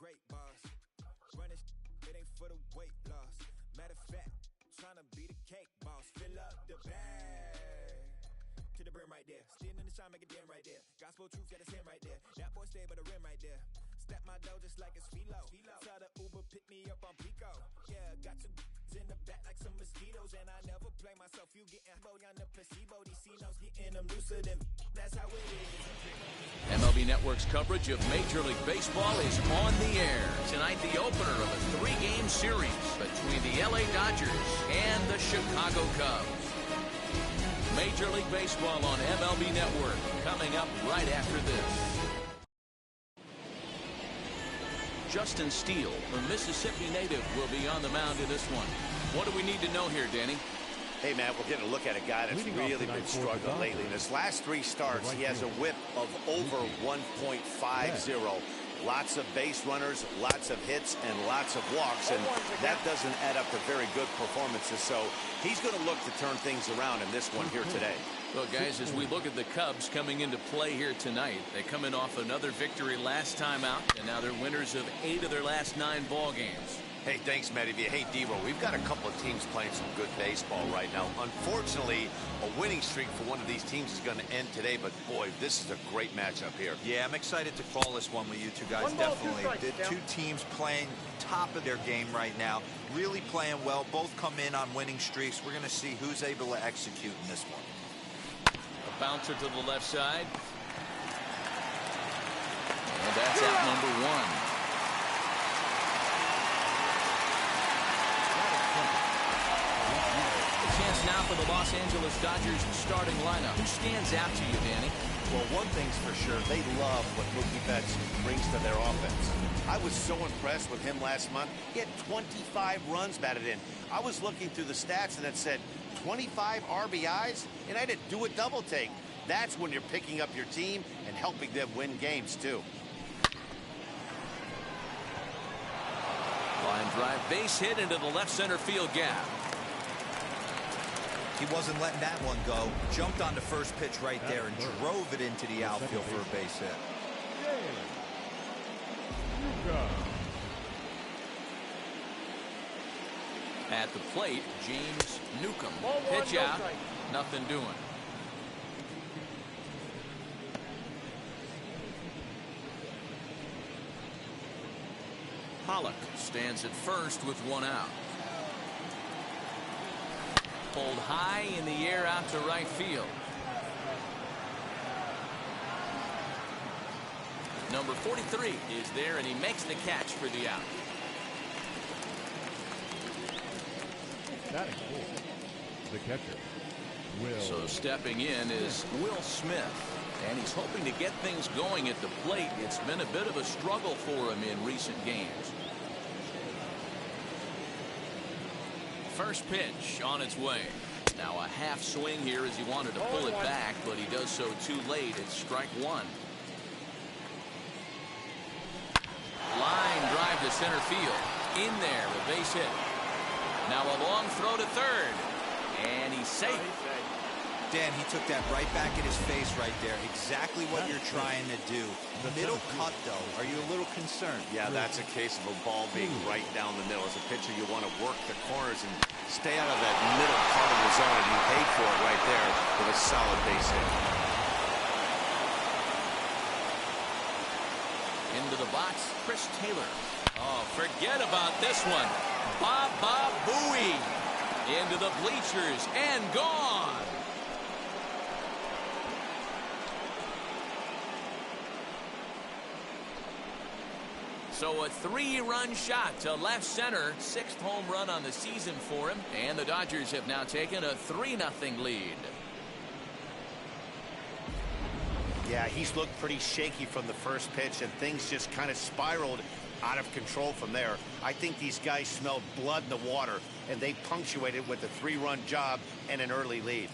great boss. Running it ain't for the weight loss. Matter of fact, trying to be the cake boss. Fill up the bag to the brim right there. Standing in the shine, make a damn right there. Gospel truth, got his hand right there. That boy stay by the rim right there. Step my dough just like it's philo. Tell the Uber pick me up on Pico. Yeah, got two in the back like some mosquitoes, and I never play myself. You getting low on the placebo. These C-notes getting them looser than. That's how it is. MLB Network's coverage of Major League Baseball is on the air. Tonight, the opener of a 3-game series between the LA Dodgers and the Chicago Cubs. Major League Baseball on MLB Network coming up right after this. Justin Steele, the Mississippi native, will be on the mound in this one. What do we need to know here, Danny? Hey, man, we're getting a look at a guy that's really been struggling lately. In his last 3 starts, he has a whip of over 1.50. Lots of base runners, lots of hits, and lots of walks, and that doesn't add up to very good performances. So he's going to look to turn things around in this one here today. Well, guys, as we look at the Cubs coming into play here tonight, they come in off another victory last time out, and now they're winners of 8 of their last 9 ball games. Hey, thanks, Matty V. Hey, D-Ro, we've got a couple of teams playing some good baseball right now. Unfortunately, a winning streak for one of these teams is going to end today, but boy, this is a great matchup here. Yeah, I'm excited to call this one with you two guys, definitely. The 2 teams playing top of their game right now, really playing well. Both come in on winning streaks. We're going to see who's able to execute in this one. A bouncer to the left side. And that's out number 1. Chance now for the Los Angeles Dodgers starting lineup. Who stands out to you, Danny? Well, one thing's for sure, they love what Mookie Betts brings to their offense. I was so impressed with him last month. He had 25 runs batted in. I was looking through the stats and it said 25 RBIs, and I didn't do a double take. That's when you're picking up your team and helping them win games, too. Line drive base hit into the left center field gap. He wasn't letting that one go. Jumped on the first pitch right there and drove it into the outfield for a base hit. At the plate, James Newcomb. Pitch out. Nothing doing. Pollock stands at first with 1 out. Pulled high in the air out to right field. Number 43 is there, and he makes the catch for the out. That is cool. The catcher, Will. So stepping in is Will Smith, and he's hoping to get things going at the plate. It's been a bit of a struggle for him in recent games. First pitch on its way. Now a half swing here as he wanted to pull it back, but he does so too late. It's strike 1. Line drive to center field. In there, a base hit. Now a long throw to third. And he's safe. Dan, he took that right back in his face right there. Exactly what you're trying to do. The middle cut, though. Are you a little concerned? Yeah, that's a case of a ball being right down the middle. As a pitcher, you want to work the corners and stay out of that middle part of the zone. And you paid for it right there with a solid base hit. Into the box, Chris Taylor. Oh, forget about this one. Baba Booey. Into the bleachers and gone. So a 3-run shot to left center. 6th home run on the season for him. And the Dodgers have now taken a 3-0 lead. Yeah, he's looked pretty shaky from the first pitch, and things just kind of spiraled out of control from there. I think these guys smelled blood in the water, and they punctuated with a 3-run job and an early lead.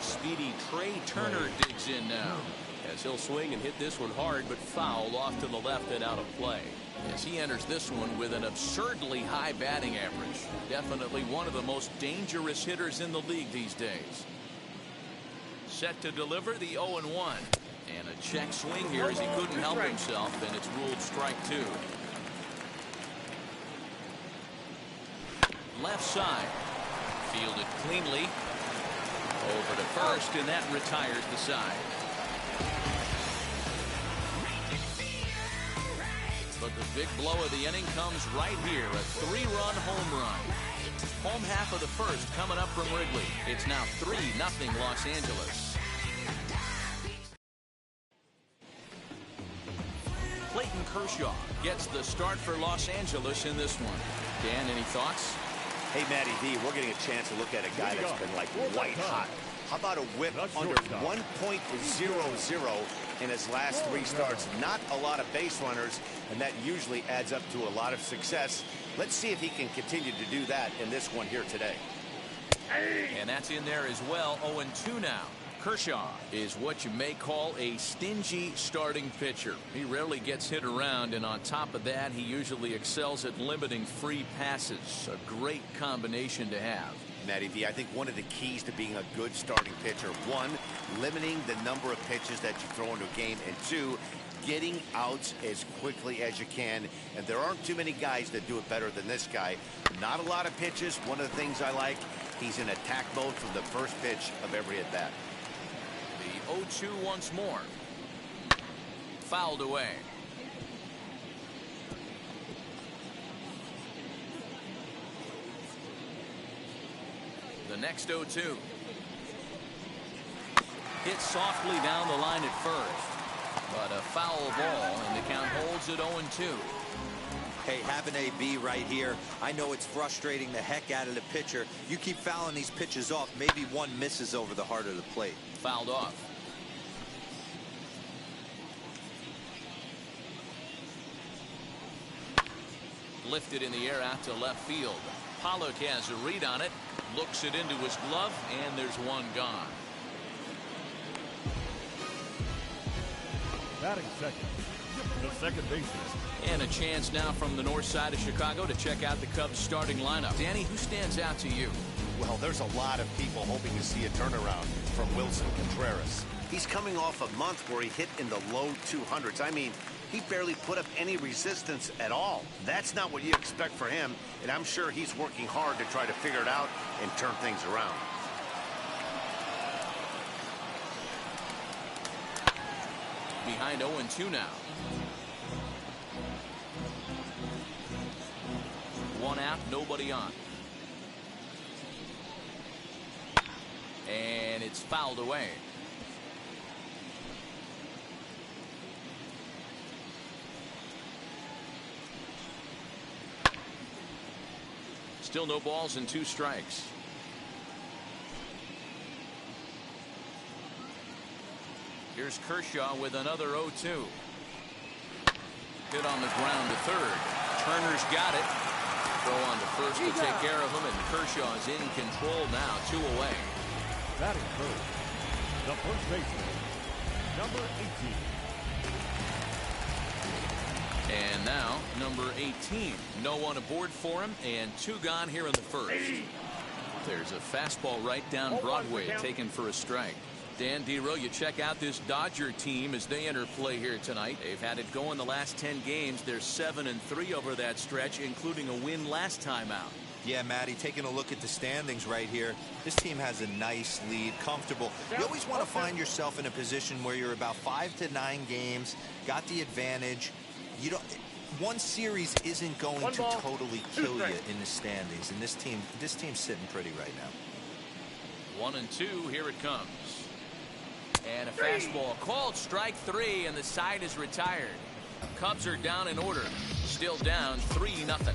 speedy Trey Turner digs in now. As he'll swing and hit this one hard, but fouled off to the left and out of play. As he enters this one with an absurdly high batting average. Definitely one of the most dangerous hitters in the league these days. Set to deliver the 0-1. And a check swing here as he couldn't help himself, and it's ruled strike 2. Left side. Fielded cleanly. Over to first, and that retires the side. But the big blow of the inning comes right here. A 3-run home run. Home half of the first coming up from Wrigley. It's now 3-0 Los Angeles. Clayton Kershaw gets the start for Los Angeles in this one. Dan, any thoughts? Hey, Matty D, we're getting a chance to look at a guy that's been like white hot. How about a whip under 1.00 in his last 3 starts? Not a lot of base runners, and that usually adds up to a lot of success. Let's see if he can continue to do that in this one here today. And that's in there as well. 0-2 now. Kershaw is what you may call a stingy starting pitcher. He rarely gets hit around, and on top of that, he usually excels at limiting free passes. A great combination to have. Matty V, I think one of the keys to being a good starting pitcher, 1, limiting the number of pitches that you throw into a game, and 2, getting outs as quickly as you can. And there aren't too many guys that do it better than this guy. Not a lot of pitches. One of the things I like, he's in attack mode from the first pitch of every at bat. The 0-2 once more. Fouled away. The next 0-2. Hit softly down the line at first. But a foul ball, and the count holds at 0-2. Hey, have an AB right here. I know it's frustrating the heck out of the pitcher. You keep fouling these pitches off. Maybe one misses over the heart of the plate. Fouled off. Lifted in the air out to left field. Pollock has a read on it. Looks it into his glove, and there's one gone. Batting second, the second baseman. And a chance now from the north side of Chicago to check out the Cubs starting lineup. Danny, who stands out to you? Well, there's a lot of people hoping to see a turnaround from Wilson Contreras. He's coming off a month where he hit in the low 200s. I mean, he barely put up any resistance at all. That's not what you expect for him, and I'm sure he's working hard to try to figure it out and turn things around. Behind 0-2 now. 1 out, nobody on. And it's fouled away. Still no balls and 2 strikes. Here's Kershaw with another 0-2. Hit on the ground to third. Turner's got it. Throw on to first to take care of him, and Kershaw's in control now, 2 away. Batting first, the first baseman, number 18. And now, number 18. No one aboard for him, and 2 gone here in the first. There's a fastball right down Broadway, taken for a strike. Dan Dero, you check out this Dodger team as they enter play here tonight. They've had it going the last 10 games. They're 7-3 over that stretch, including a win last time out. Yeah, Matty, taking a look at the standings right here, this team has a nice lead, comfortable. You always want to find yourself in a position where you're about 5 to 9 games, got the advantage. You don't. One series isn't going to totally kill you in the standings, and this team's sitting pretty right now. 1-2, here it comes. And a fastball called strike 3, and the side is retired. Cubs are down in order. Still down 3-0.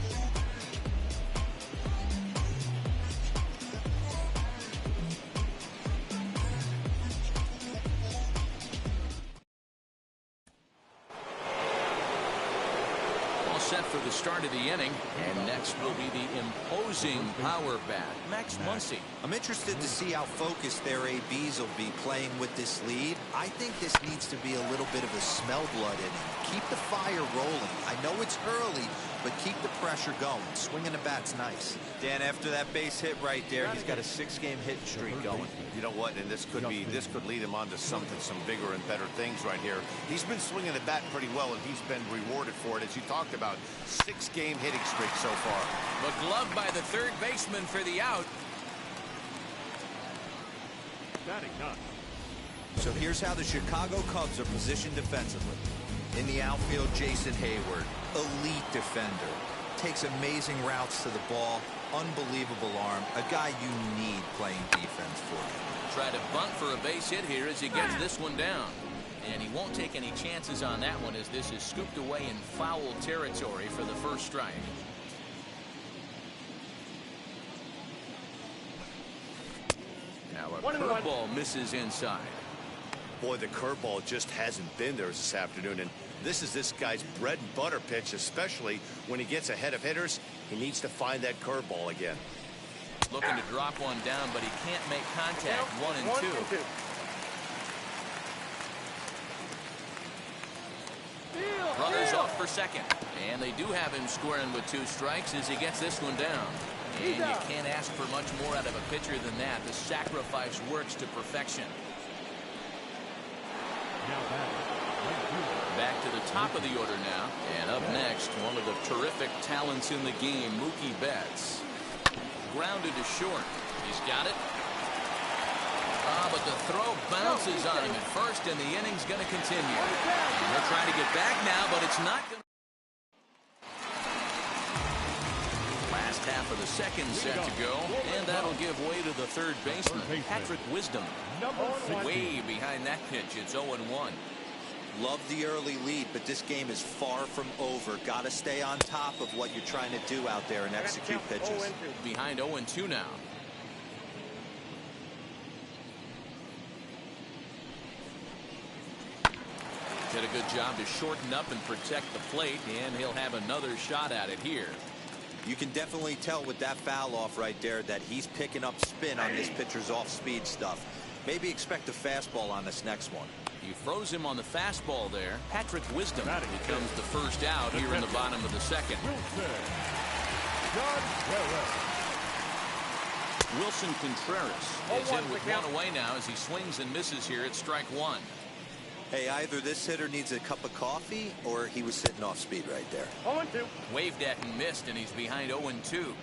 set for the start of the inning. And next will be the imposing power bat, Max Muncy. I'm interested to see how focused their ABs will be playing with this lead. I think this needs to be a little bit of a smell blood inning. Keep the fire rolling. I know it's early, but keep the pressure going. Swinging the bat's nice. Dan, after that base hit right there, he's got a 6-game hit streak going. You know what? And this could lead him on to some bigger and better things right here. He's been swinging the bat pretty well, and he's been rewarded for it, as you talked about. 6-game hitting streak so far. But gloved by the third baseman for the out. Batting none. So here's how the Chicago Cubs are positioned defensively. In the outfield, Jason Hayward, elite defender. Takes amazing routes to the ball. Unbelievable arm. A guy you need playing defense for. Try to bunt for a base hit here as he gets this one down. And he won't take any chances on that one as this is scooped away in foul territory for the first strike. Now a curveball misses inside. Boy, the curveball just hasn't been there this afternoon, and this is this guy's bread and butter pitch, especially when he gets ahead of hitters. He needs to find that curveball again. Looking to drop one down, but he can't make contact. 1 and 2. Runners off for second, and they do have him scoring with 2 strikes as he gets this one down. And you can't ask for much more out of a pitcher than that. The sacrifice works to perfection. Back to the top of the order now, and up next, one of the terrific talents in the game, Mookie Betts. Grounded to short. He's got it. But the throw bounces on him at first, and the inning's going to continue. And they're trying to get back now, but it's not going to. Last half of the second set to go, and that'll give way to the third baseman, Patrick Wisdom. Way behind that pitch. It's 0-1. Love the early lead, but this game is far from over. Got to stay on top of what you're trying to do out there and execute pitches. Behind 0-2 now. Did a good job to shorten up and protect the plate, and he'll have another shot at it here. You can definitely tell with that foul off right there that he's picking up spin on this pitcher's off-speed stuff. Maybe expect a fastball on this next one. He froze him on the fastball there. Patrick Wisdom becomes the first out here in the bottom of the second. Wilson Contreras is in with one away now as he swings and misses here at strike 1. Hey, either this hitter needs a cup of coffee or he was sitting off speed right there. 0-2. Waved at and missed, and he's behind 0-2.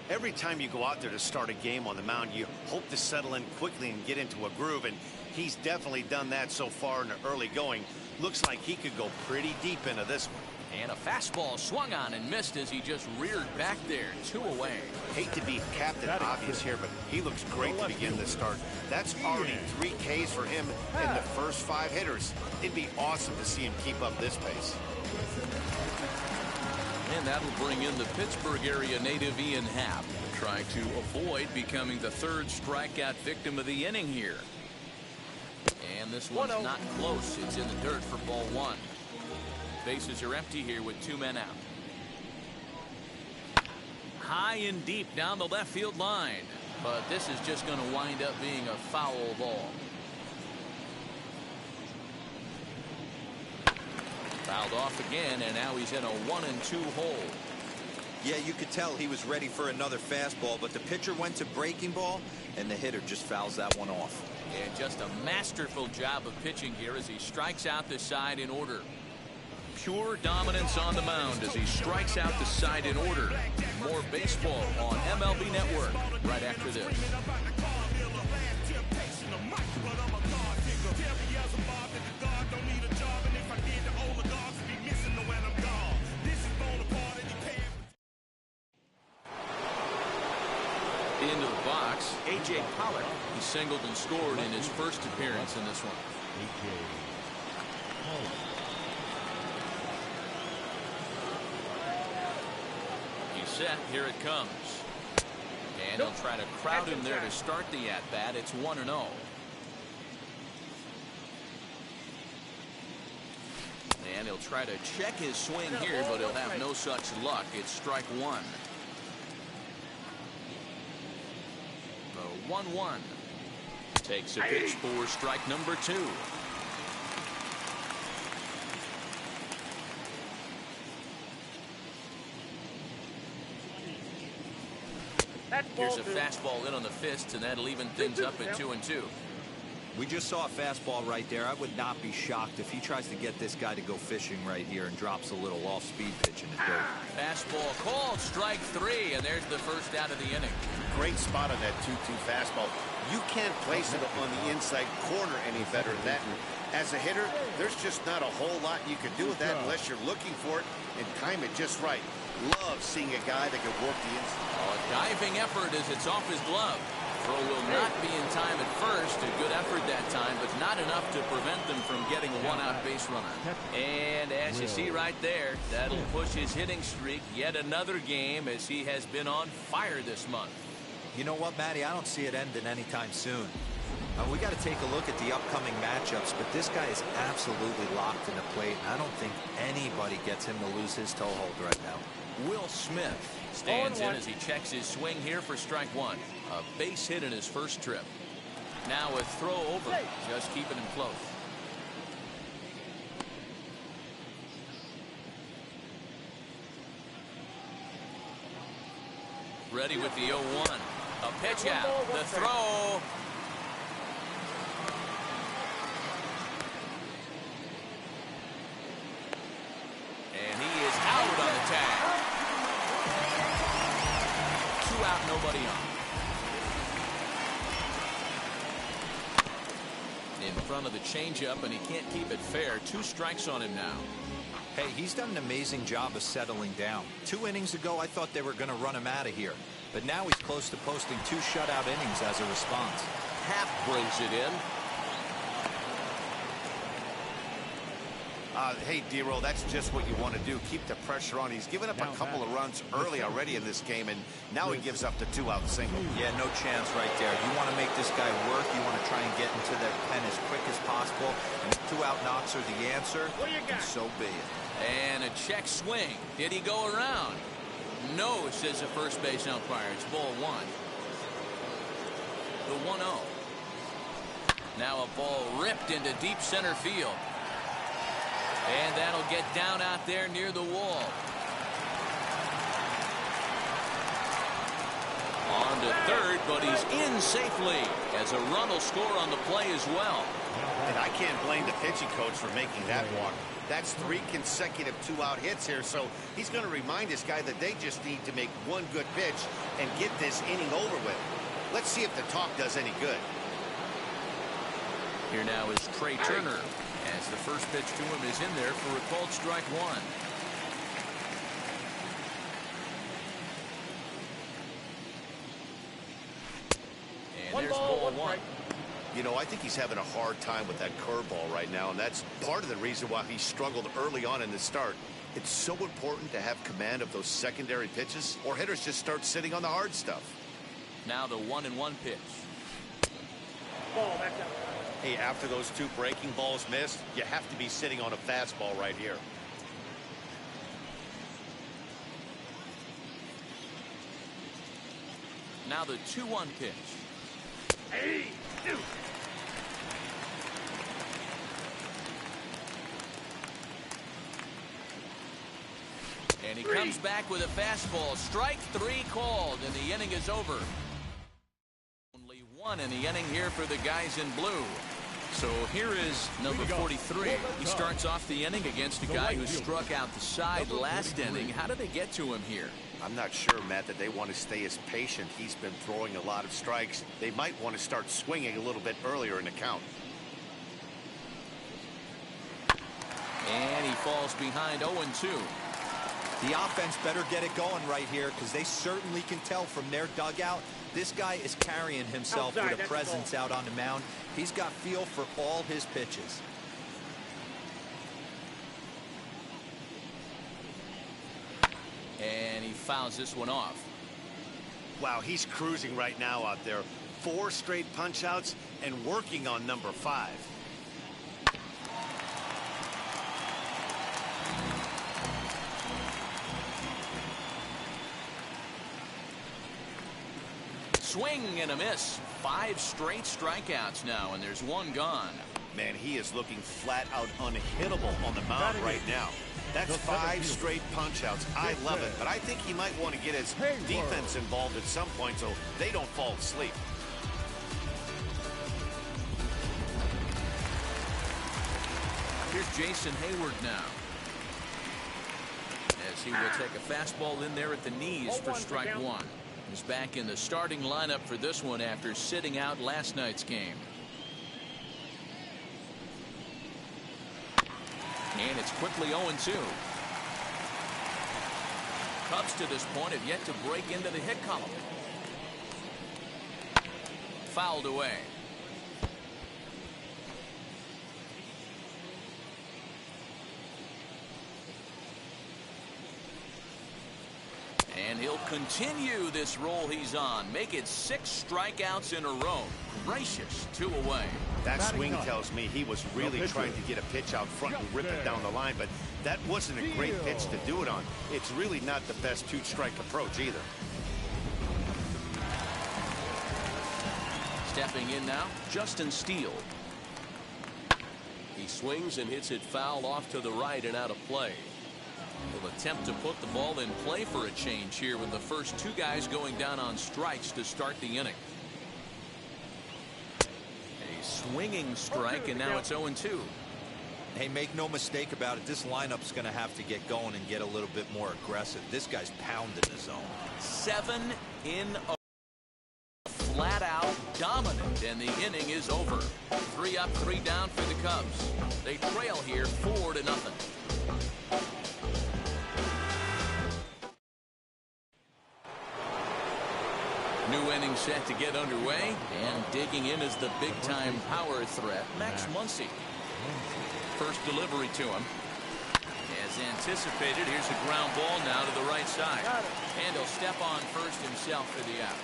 Every time you go out there to start a game on the mound, you hope to settle in quickly and get into a groove, and he's definitely done that so far in the early going. Looks like he could go pretty deep into this one. And a fastball swung on and missed as he just reared back there. 2 away. Hate to be Captain Obvious here, but he looks great to begin this start. That's already 3 Ks for him in the first 5 hitters. It'd be awesome to see him keep up this pace. And that'll bring in the Pittsburgh area native Ian Happ, trying to avoid becoming the 3rd strikeout victim of the inning here. And this one's not close. It's in the dirt for ball 1. Bases are empty here with 2 men out. High and deep down the left field line, but this is just going to wind up being a foul ball. Fouled off again, and now he's in a 1-2 hole. Yeah, you could tell he was ready for another fastball, but the pitcher went to breaking ball, and the hitter just fouls that one off. And just a masterful job of pitching here as he strikes out the side in order. Pure dominance on the mound as he strikes out the side in order. More baseball on MLB Network right after this. Into the box, A.J. Pollock. He singled and scored in his first appearance in this one. He's set. Here it comes. And he'll try to crowd him there to start the at-bat. It's 1-0. And He'll try to check his swing here, but he'll have no such luck. It's strike one. The 1-1. Takes a pitch for strike number 2. Here's a fastball in on the fist, and that'll even things up at 2-2. We just saw a fastball right there. I would not be shocked if he tries to get this guy to go fishing right here and drops a little off-speed pitch in the dirt. Fastball called, strike 3, and there's the first out of the inning. Great spot on that 2-2 fastball. You can't place it on the inside corner any better than that. And as a hitter, there's just not a whole lot you can do with that unless you're looking for it and time it just right. Love seeing a guy that can work the inside. A diving effort as it's off his glove. Throw will not be in time at first. A good effort that time, but not enough to prevent them from getting a one-out base runner. And as you see right there, that'll push his hitting streak yet another game as he has been on fire this month. You know what, Matty? I don't see it ending anytime soon. We got to take a look at the upcoming matchups, but this guy is absolutely locked in the plate, and I don't think anybody gets him to lose his toehold right now. Will Smith stands in as he checks his swing here for strike 1. A base hit in his first trip. Now a throw over, just keeping him close. Ready with the 0-1. A pitch out. The throw. And he is out on the tag. 2 out, nobody on. In front of the changeup, and he can't keep it fair. 2 strikes on him now. Hey, he's done an amazing job of settling down. 2 innings ago, I thought they were going to run him out of here. But now he's close to posting 2 shutout innings as a response. Happ brings it in. Hey, D-Roll, that's just what you want to do. Keep the pressure on. He's given up a couple of runs early already in this game, and now he gives up the 2-out single. Yeah, no chance right there. You want to make this guy work. You want to try and get into that pen as quick as possible. And 2-out knocks are the answer, and so be it. And a check swing. Did he go around? No, says the first base umpire. It's ball 1. The 1-0. Now a ball ripped into deep center field. And that'll get down out there near the wall. On to third, but he's in safely as a run will score on the play as well. And I can't blame the pitching coach for making that walk. That's 3 consecutive 2-out hits here, so he's going to remind this guy that they just need to make 1 good pitch and get this inning over with. Let's see if the talk does any good. Here now is Trey Turner, as the first pitch to him is in there for a called strike 1. And there's ball 1. You know, I think he's having a hard time with that curveball right now, and that's part of the reason why he struggled early on in the start. It's so important to have command of those secondary pitches, or hitters just start sitting on the hard stuff. Now the 1-1 pitch. Ball back up. Hey, after those 2 breaking balls missed, you have to be sitting on a fastball right here. Now the 2-1 pitch. Hey, dude. And he comes back with a fastball. Strike 3 called, and the inning is over. Only 1 in the inning here for the guys in blue. So here is number 43. He starts off the inning against a guy who struck out the side last inning. How did they get to him here? I'm not sure, Matt, that they want to stay as patient. He's been throwing a lot of strikes. They might want to start swinging a little bit earlier in the count. And he falls behind 0-2. The offense better get it going right here, because they certainly can tell from their dugout this guy is carrying himself with a presence out on the mound. He's got feel for all his pitches. And he fouls this one off. Wow, he's cruising right now out there. 4 straight punch-outs and working on number 5. Swing and a miss. 5 straight strikeouts now, and there's 1 gone. Man, he is looking flat out unhittable on the mound right now. That's 5 straight punch-outs. I love it, but I think he might want to get his defense involved at some point so they don't fall asleep. Here's Jason Hayward now, as he will take a fastball in there at the knees for strike 1. He's back in the starting lineup for this one after sitting out last night's game. And it's quickly 0-2. Cubs to this point have yet to break into the hit column. Fouled away. And he'll continue this roll he's on. Make it 6 strikeouts in a row. Gracious, 2 away. That swing tells me he was really trying to get a pitch out front and rip it down the line, but that wasn't a great pitch to do it on. It's really not the best 2-strike approach either. Stepping in now, Justin Steele. He swings and hits it foul off to the right and out of play. He'll attempt to put the ball in play for a change here with the first 2 guys going down on strikes to start the inning. A swinging strike, and now it's 0-2. Hey, make no mistake about it. This lineup's going to have to get going and get a little bit more aggressive. This guy's pounding the zone. 7 in a flat out dominant, and the inning is over. 3 up, 3 down for the Cubs. They trail here 4-0. New inning set to get underway, and digging in is the big-time power threat, Max Muncy. First delivery to him. As anticipated, here's a ground ball now to the right side. And he'll step on first himself for the out.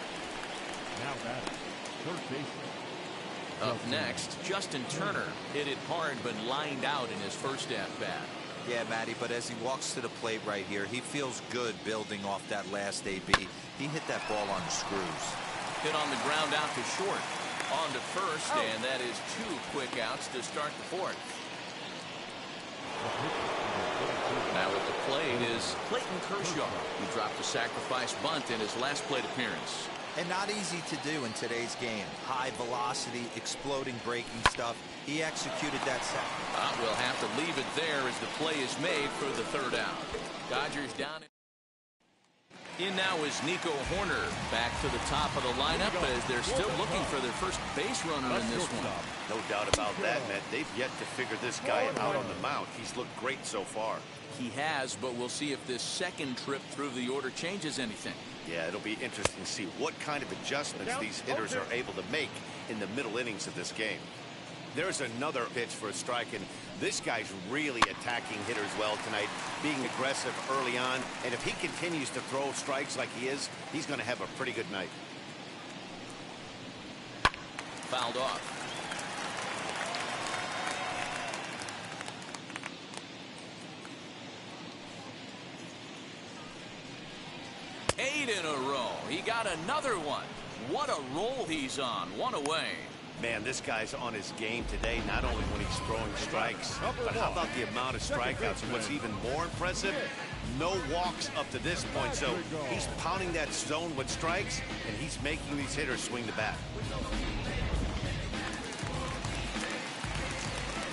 Up next, Justin Turner hit it hard but lined out in his first at-bat. Yeah, Matty, but as he walks to the plate right here, he feels good building off that last AB. He hit that ball on the screws. Hit on the ground out to short. On to first, and that is 2 quick outs to start the 4th. Now at the plate is Clayton Kershaw, who dropped a sacrifice bunt in his last plate appearance. And not easy to do in today's game. High velocity, exploding breaking stuff. He executed that sacrifice. We'll have to leave it there as the play is made for the 3rd out. Dodgers down. In now is Nico Horner back to the top of the lineup as they're still looking for their first base runner in this one. No doubt about that, Matt. They've yet to figure this guy out on the mound. He's looked great so far. He has, but we'll see if this second trip through the order changes anything. Yeah, it'll be interesting to see what kind of adjustments these hitters are able to make in the middle innings of this game. There's another pitch for a strike, and this guy's really attacking hitters well tonight, being aggressive early on, and if he continues to throw strikes like he is, he's going to have a pretty good night. Fouled off. Eight in a row. He got another one. What a roll he's on. 1 away. Man, this guy's on his game today, not only when he's throwing strikes, but how about the amount of strikeouts? And what's even more impressive, no walks up to this point. So he's pounding that zone with strikes, and he's making these hitters swing the bat.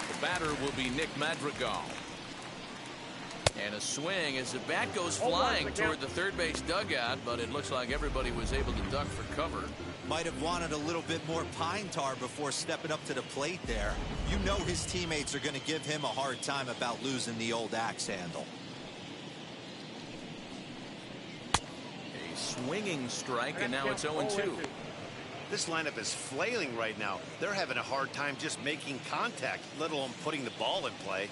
The batter will be Nick Madrigal. And a swing as the bat goes flying toward the third base dugout, but it looks like everybody was able to duck for cover. Might have wanted a little bit more pine tar before stepping up to the plate there. You know his teammates are going to give him a hard time about losing the old axe handle. A swinging strike, and now it's 0-2. This lineup is flailing right now. They're having a hard time just making contact, let alone putting the ball in play.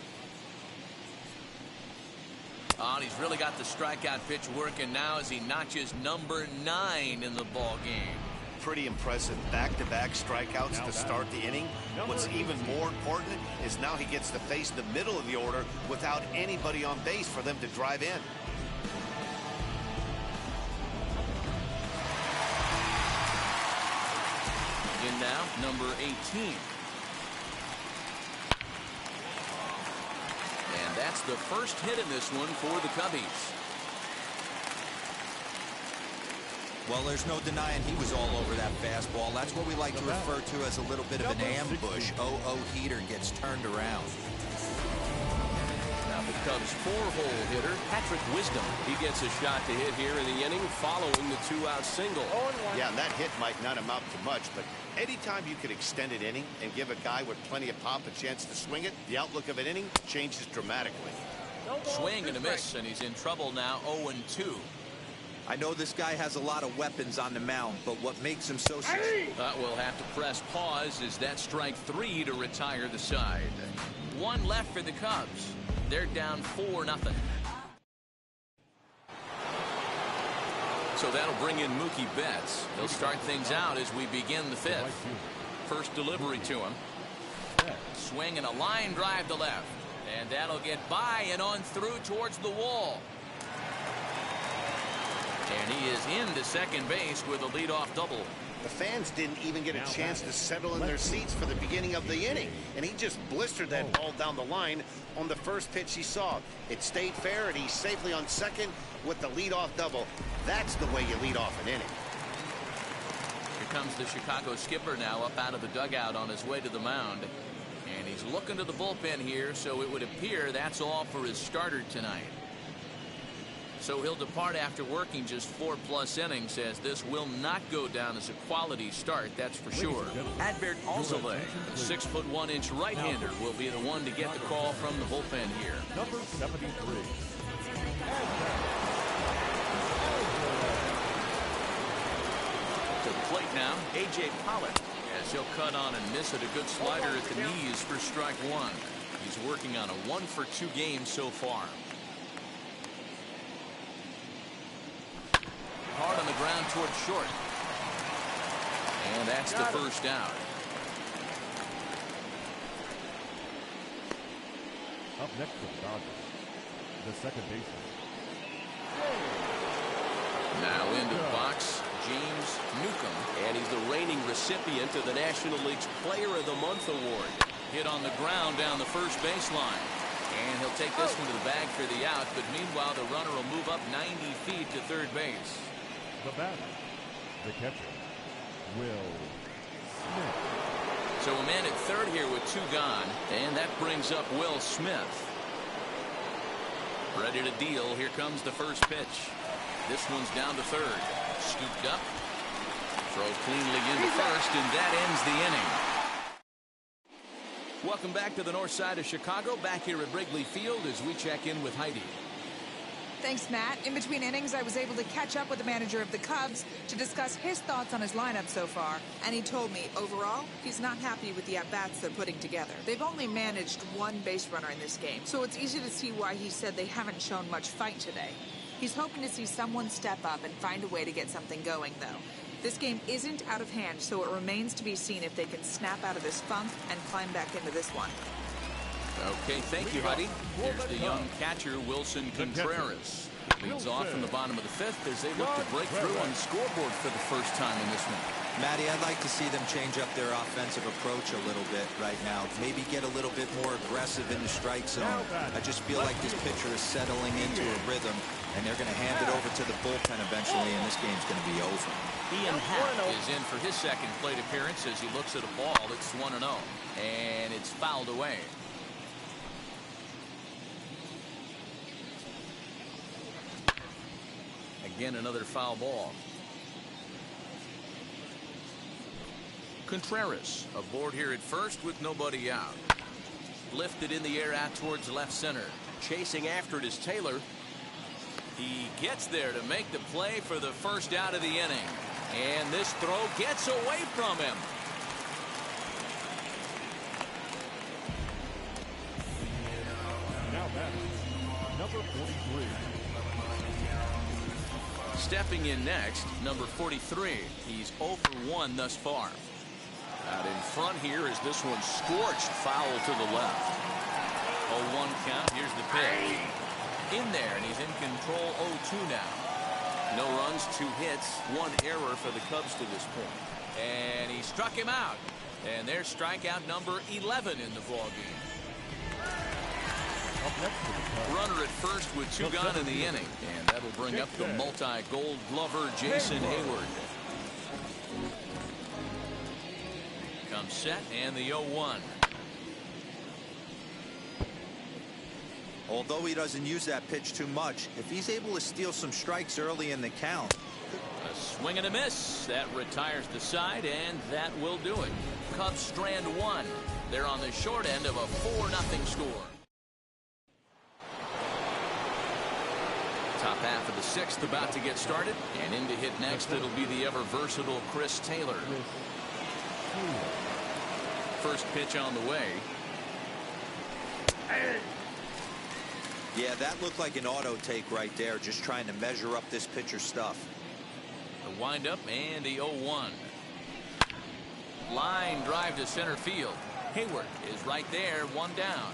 Oh, and he's really got the strikeout pitch working now as he notches number 9 in the ball game. Pretty impressive back-to-back strikeouts to start the inning. What's even more important is now he gets to face the middle of the order without anybody on base for them to drive in. now, number 18. And that's the first hit in this one for the Cubbies. Well, there's no denying he was all over that fastball. That's what we like to refer to as a little bit of an ambush. 0-0 heater gets turned around. Now the Cubs' 4-hole hitter, Patrick Wisdom. He gets a shot to hit here in the inning following the 2-out single. Yeah, and that hit might not amount to much, but anytime you can extend an inning and give a guy with plenty of pop a chance to swing it, the outlook of an inning changes dramatically. Swing and a miss, and he's in trouble now, 0-2. I know this guy has a lot of weapons on the mound, but what makes him so We'll have to press pause as that strike 3 to retire the side. One left for the Cubs. They're down 4-0. So that'll bring in Mookie Betts. He'll start things out as we begin the 5th. First delivery to him. Swing and a line drive to left. And that'll get by and on through towards the wall. And he is into second base with a leadoff double. The fans didn't even get a chance to settle in their seats for the beginning of the inning, and he just blistered that ball down the line on the first pitch he saw. It stayed fair, and he's safely on second with the leadoff double. That's the way you lead off an inning. Here comes the Chicago skipper now up out of the dugout on his way to the mound. And he's looking to the bullpen here, so it would appear that's all for his starter tonight. So he'll depart after working just 4+ innings, as this will not go down as a quality start, that's for sure. Adbert Alzolay, the 6'1" right-hander, will be the one to get the call from the bullpen here. Number 73. To the plate now, A.J. Pollock, as he'll cut on and miss at a good slider at the knees for strike 1. He's working on a 1-for-2 game so far. Hard on the ground towards short. And that's the first out. Up next for the Dodgers, the second baseman. Now into the box, James Newcomb. And he's the reigning recipient of the National League's Player of the Month award. Hit on the ground down the first baseline. And he'll take this one to the bag for the out. But meanwhile, the runner will move up 90 feet to third base. The batter, the catcher, Will Smith. So a man at third here with 2 gone, and that brings up Will Smith. Ready to deal. Here comes the first pitch. This one's down to third. Scooped up. Throw cleanly into first, and that ends the inning. Welcome back to the north side of Chicago, back here at Wrigley Field as we check in with Heidi. Thanks, Matt. In between innings, I was able to catch up with the manager of the Cubs to discuss his thoughts on his lineup so far. And he told me, overall, he's not happy with the at-bats they're putting together. They've only managed 1 base runner in this game, so it's easy to see why he said they haven't shown much fight today. He's hoping to see someone step up and find a way to get something going, though. This game isn't out of hand, so it remains to be seen if they can snap out of this funk and climb back into this one. Okay, thank you, Huddy. Here's the young catcher, Wilson Contreras. Leads off from the bottom of the 5th as they look to break through on the scoreboard for the first time in this one. Matty, I'd like to see them change up their offensive approach a little bit right now. Maybe get a little bit more aggressive in the strike zone. I just feel like this pitcher is settling into a rhythm, and they're going to hand it over to the bullpen eventually, and this game's going to be over. Ian Happ is in for his second plate appearance as he looks at a ball that's 1-0, and it's fouled away. Again, another foul ball. Contreras aboard here at first with nobody out. Lifted in the air out towards left center. Chasing after it is Taylor. He gets there to make the play for the first out of the inning. And this throw gets away from him. Now batting, number 43. Stepping in next, number 43. He's 0 for 1 thus far. Out in front here is this one scorched foul to the left. 0-1 count. Here's the pitch. In there, and he's in control 0-2 now. No runs, 2 hits, 1 error for the Cubs to this point. And he struck him out. And there's strikeout number 11 in the ballgame. Runner at first with 2 gone in the inning. And that'll bring up the multi-gold glover Jason Hayward. Comes set and the 0-1. Although he doesn't use that pitch too much, if he's able to steal some strikes early in the count. A swing and a miss. That retires the side, and that will do it. Cubs strand 1. They're on the short end of a 4-0 score. Top half of the 6th about to get started, and in to hit next it'll be the ever versatile Chris Taylor. First pitch on the way. Yeah, that looked like an auto take right there, just trying to measure up this pitcher's stuff. The windup and the 0-1. Line drive to center field. Hayward is right there, 1 down.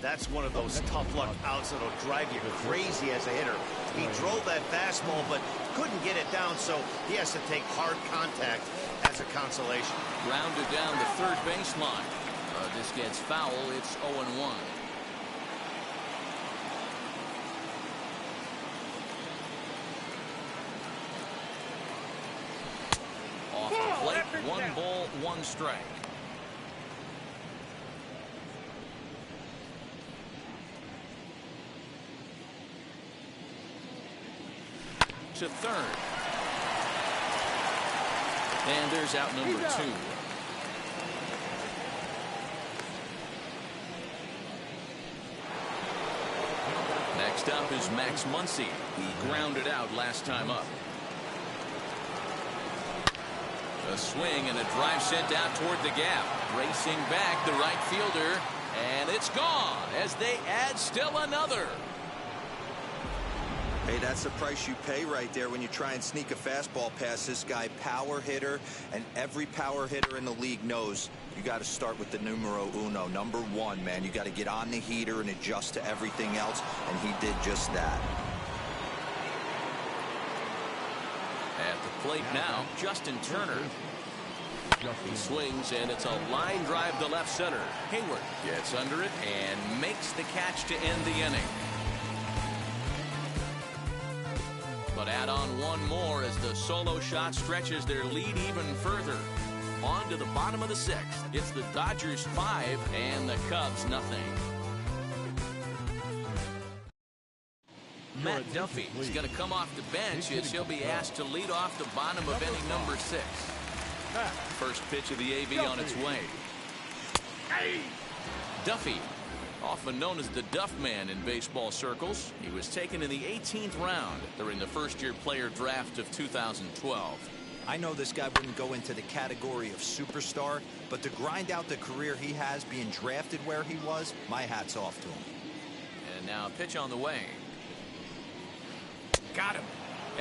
That's one of those tough luck outs that'll drive you crazy as a hitter. He drove that fastball but couldn't get it down, so he has to take hard contact as a consolation. Grounded down the third baseline. This gets foul. It's 0-1. Off the plate, 1 ball, 1 strike. To third. And there's out number 2. Next up is Max Muncy. He grounded out last time up. A swing and a drive sent out toward the gap. Racing back the right fielder. And it's gone as they add still another. Hey, that's the price you pay right there when you try and sneak a fastball past this guy. Power hitter, and every power hitter in the league knows you got to start with the numero uno, number 1, man. You got to get on the heater and adjust to everything else, and he did just that. At the plate now, Justin Turner. He swings, and it's a line drive to left center. Hayward gets under it and makes the catch to end the inning. But add on 1 more as the solo shot stretches their lead even further. On to the bottom of the 6th. It's the Dodgers 5 and the Cubs nothing. Matt Duffy is going to come off the bench as he'll be asked to lead off the bottom of inning number 6. First pitch of the AV on its way. Duffy, often known as the Duff Man in baseball circles. He was taken in the 18th round during the first-year player draft of 2012. I know this guy wouldn't go into the category of superstar, but to grind out the career he has being drafted where he was, my hat's off to him. And now a pitch on the way. Got him.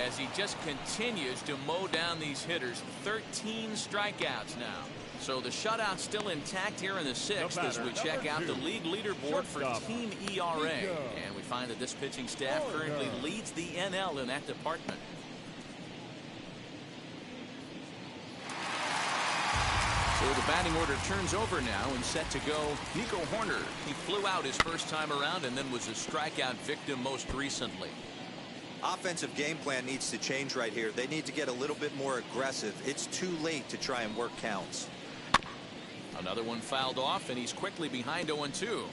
As he just continues to mow down these hitters. 13 strikeouts now. So the shutout's still intact here in the 6th as we check out the league leaderboard for team ERA. And we find that this pitching staff currently leads the NL in that department. So the batting order turns over now and set to go Nico Horner. He flew out his first time around and then was a strikeout victim most recently. Offensive game plan needs to change right here. They need to get a little bit more aggressive. It's too late to try and work counts. Another one fouled off, and he's quickly behind 0-2.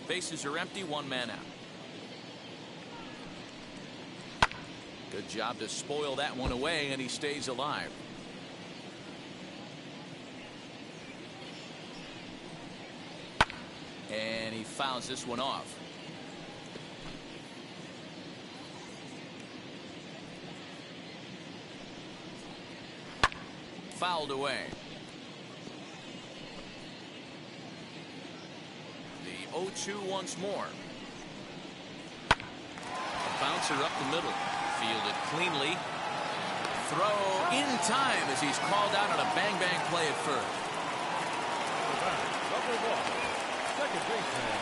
Bases are empty, 1 man out. Good job to spoil that one away, and he stays alive. And he fouls this one off. Fouled away. The 0-2 once more. A bouncer up the middle. Fielded cleanly. Throw in time as he's called out on a bang-bang play at first. Number 1, second baseman.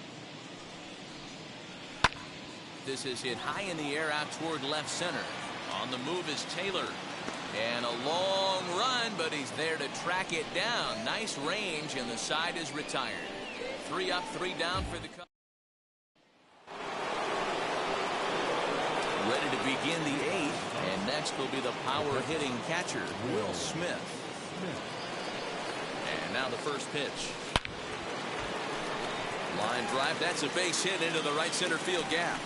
This is hit high in the air out toward left center. On the move is Taylor. And a long run, but he's there to track it down. Nice range, and the side is retired. 3 up, 3 down for the Cubs. Ready to begin the 8th, and next will be the power hitting catcher, Will Smith. And now the first pitch. Line drive, that's a base hit into the right center field gap.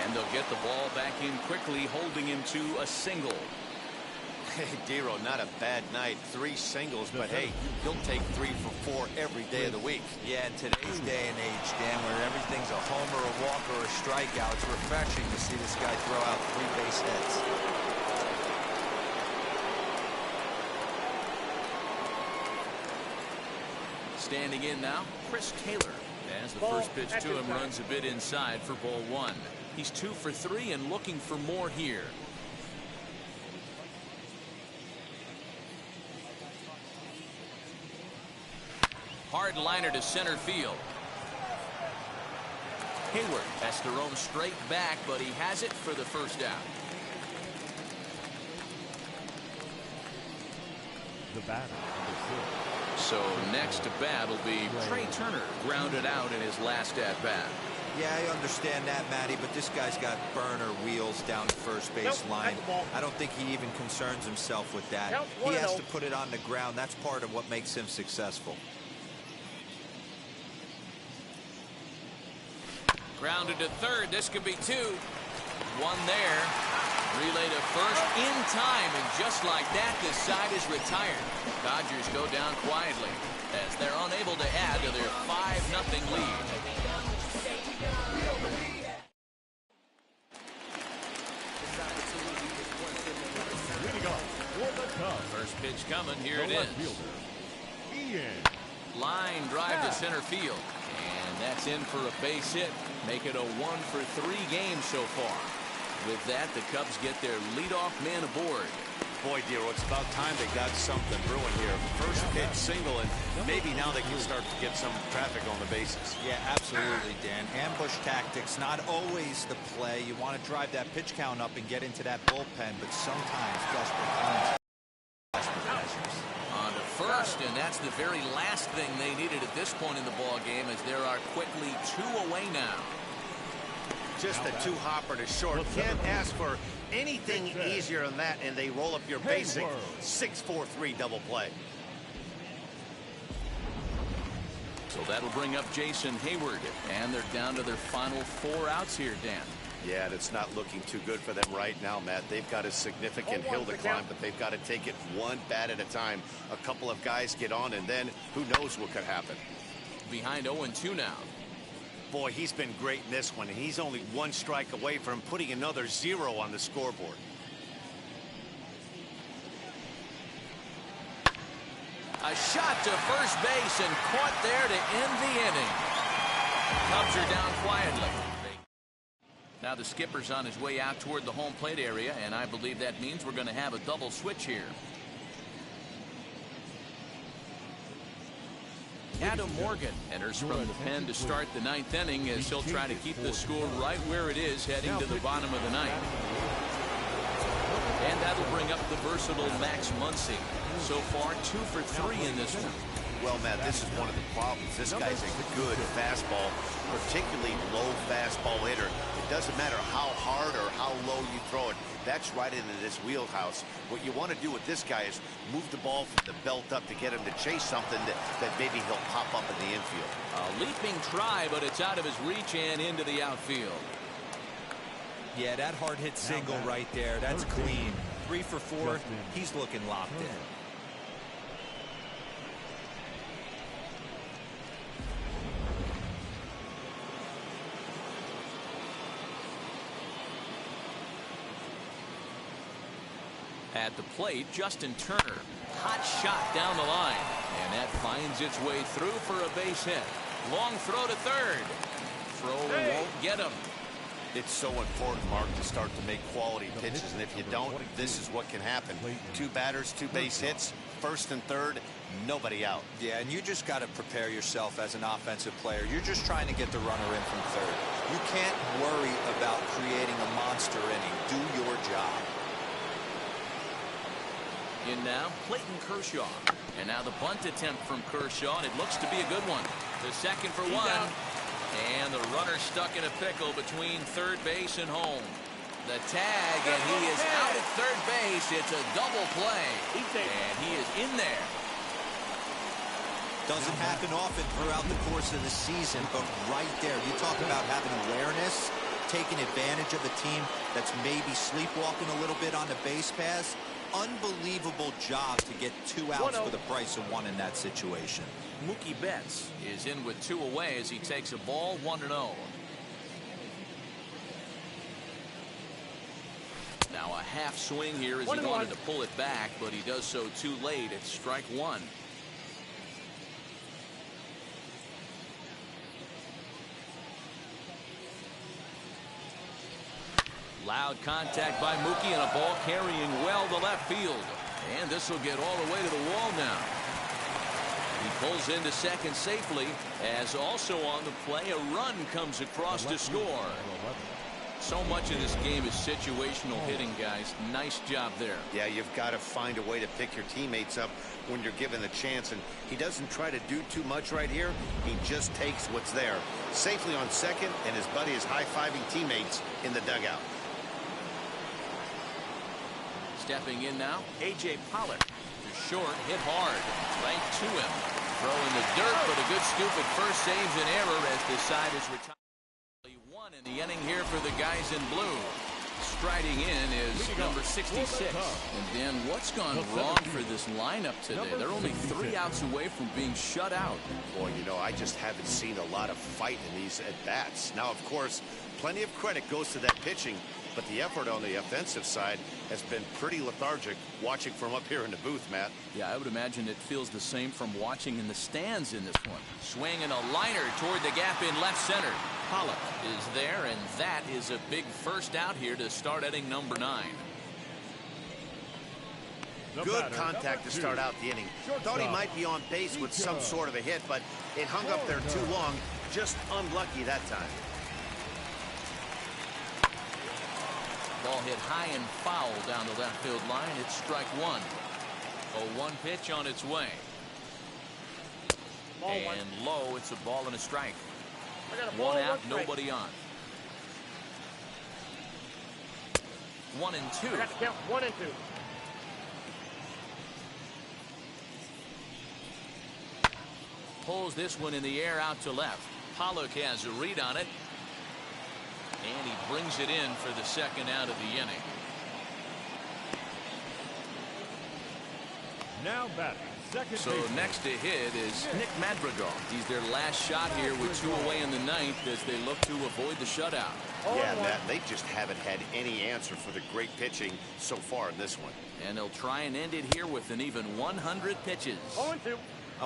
And they'll get the ball back in quickly, holding him to a single. Hey, Dero, not a bad night. 3 singles, but hey, he'll take 3 for 4 every day of the week. Yeah, in today's day and age, Dan, where everything's a homer, a walk, or a strikeout, it's refreshing to see this guy throw out 3 base hits. Standing in now, Chris Taylor. As the first pitch to him runs a bit inside for ball 1. He's 2 for 3 and looking for more here. Hard liner to center field. Hayward has to roam straight back, but he has it for the first out. The batter, number 6. So next to bat will be Trey Turner, grounded out in his last at bat. Yeah, I understand that, Matty, but this guy's got burner wheels down the first base line. I don't think he even concerns himself with that. He has to put it on the ground. That's part of what makes him successful. Grounded to third. This could be 2. 1 there. Relay to first in time, and just like that, this side is retired. Dodgers go down quietly as they're unable to add to their 5-0 lead. First pitch coming. Here it is. Line drive to center field. And that's in for a base hit. Make it a 1 for 3 game so far. With that, the Cubs get their leadoff man aboard. Boy, Dero, it's about time they got something brewing here. First pitch single, and maybe now they can start to get some traffic on the bases. Yeah, absolutely, Dan. Ambush tactics, not always the play. You want to drive that pitch count up and get into that bullpen, but sometimes desperate times. On to first, and that's the very last thing they needed at this point in the ball game, as there are quickly 2 away now. Just a 2-hopper to short. Can't ask for anything easier than that, and they roll up your basic 6-4-3 double play. So that'll bring up Jason Hayward, and they're down to their final 4 outs here, Dan. Yeah, and it's not looking too good for them right now, Matt. They've got a significant hill to climb, but they've got to take it 1 bat at a time. A couple of guys get on, and then who knows what could happen. Behind 0-2 now. Boy, he's been great in this one, and he's only 1 strike away from putting another 0 on the scoreboard. A shot to first base and caught there to end the inning. Cubs are down quietly. Now the skipper's on his way out toward the home plate area, and I believe that means we're going to have a double switch here. Adam Morgan enters from the pen to start the 9th inning, as he'll try to keep the score right where it is heading to the bottom of the 9th. And that'll bring up the versatile Max Muncy. So far 2 for 3 in this one. Well, Matt, this is one of the problems. This guy's a good fastball, particularly low fastball hitter. It doesn't matter how hard or how low you throw it. That's right into this wheelhouse. What you want to do with this guy is move the ball from the belt up to get him to chase something that maybe he'll pop up in the infield. A leaping try, but it's out of his reach and into the outfield. Yeah, that hard hit single right there. That's clean. 3 for 4. He's looking locked in. At the plate, Justin Turner. Hot shot down the line. And that finds its way through for a base hit. Long throw to third. Thrower won't get him. It's so important, Mark, to start to make quality pitches, and if you don't, this is what can happen. 2 batters, 2 base hits. first and third, nobody out. Yeah, and you just got to prepare yourself as an offensive player. You're just trying to get the runner in from third. You can't worry about creating a monster inning. Do your job. In now, Clayton Kershaw. And now the bunt attempt from Kershaw, and it looks to be a good one. The second for one. And the runner stuck in a pickle between third base and home. The tag, and he is out at third base. It's a double play. And he is in there. Doesn't happen often throughout the course of the season, but right there, you talk about having awareness, taking advantage of a team that's maybe sleepwalking a little bit on the base pass. Unbelievable job to get 2 outs for the price of 1 in that situation. Mookie Betts is in with 2 away as he takes a ball 1-0. Now a half swing here as he wanted to pull it back, but he does so too late. It's strike 1. Loud contact by Mookie, and a ball carrying well to left field. And this will get all the way to the wall now. He pulls into second safely, as also on the play a run comes across to score. So much of this game is situational hitting, guys. Nice job there. Yeah, you've got to find a way to pick your teammates up when you're given the chance, and he doesn't try to do too much right here. He just takes what's there. Safely on second, and his buddy is high-fiving teammates in the dugout. Stepping in now, A.J. Pollock. Short, hit hard. Right to him. Throw in the dirt, but a good scoop at first saves an error as the side is retired. One in the inning here for the guys in blue. Striding in is number 66. And then what's gone wrong for this lineup today? They're only 3 outs away from being shut out. Boy, you know, I just haven't seen a lot of fight in these at-bats. Now, of course, plenty of credit goes to that pitching, but the effort on the offensive side has been pretty lethargic watching from up here in the booth, Matt. Yeah, I would imagine it feels the same from watching in the stands in this one. Swing and a liner toward the gap in left center. Pollock is there, and that is a big first out here to start inning number 9. Good contact to start out the inning. Thought he might be on base with some sort of a hit, but it hung up there too long. Just unlucky that time. Ball hit high and foul down the left field line. It's strike 1. A 1 pitch on its way. And low, it's a ball and a strike. 1 out, nobody on. 1 and 2. I got to count 1 and 2. Pulls this one in the air out to left. Pollock has a read on it. And he brings it in for the second out of the inning. Now batting, second So baseman. next to hit is Nick Madrigal. He's their last shot here with 2 away in the 9th as they look to avoid the shutout. Yeah, Matt, they just haven't had any answer for the great pitching so far in this one. And they'll try and end it here with an even 100 pitches. 0-2.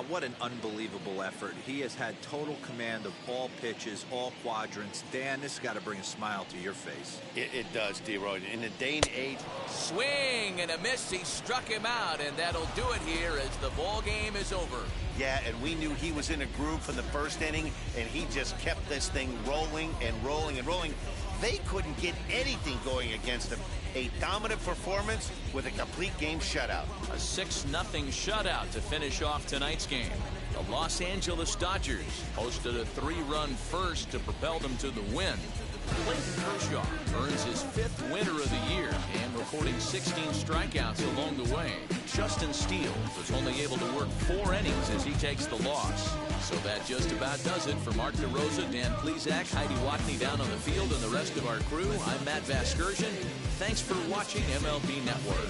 What an unbelievable effort. He has had total command of all pitches, all quadrants. Dan, this has got to bring a smile to your face. It does, D-Roy. In the day and age. Swing and a miss. He struck him out, and that'll do it here as the ball game is over. Yeah, and we knew he was in a groove for the first inning, and he just kept this thing rolling and rolling and rolling. They couldn't get anything going against him. A dominant performance with a complete game shutout. A 6-0 shutout to finish off tonight's game. The Los Angeles Dodgers posted a 3-run first to propel them to the win. Clayton Kershaw earns his 5th winner of the year and recording 16 strikeouts along the way. Justin Steele was only able to work 4 innings as he takes the loss. So that just about does it. For Mark DeRosa, Dan Plesac, Heidi Watney down on the field, and the rest of our crew, I'm Matt Vasgersian. Thanks for watching MLB Network.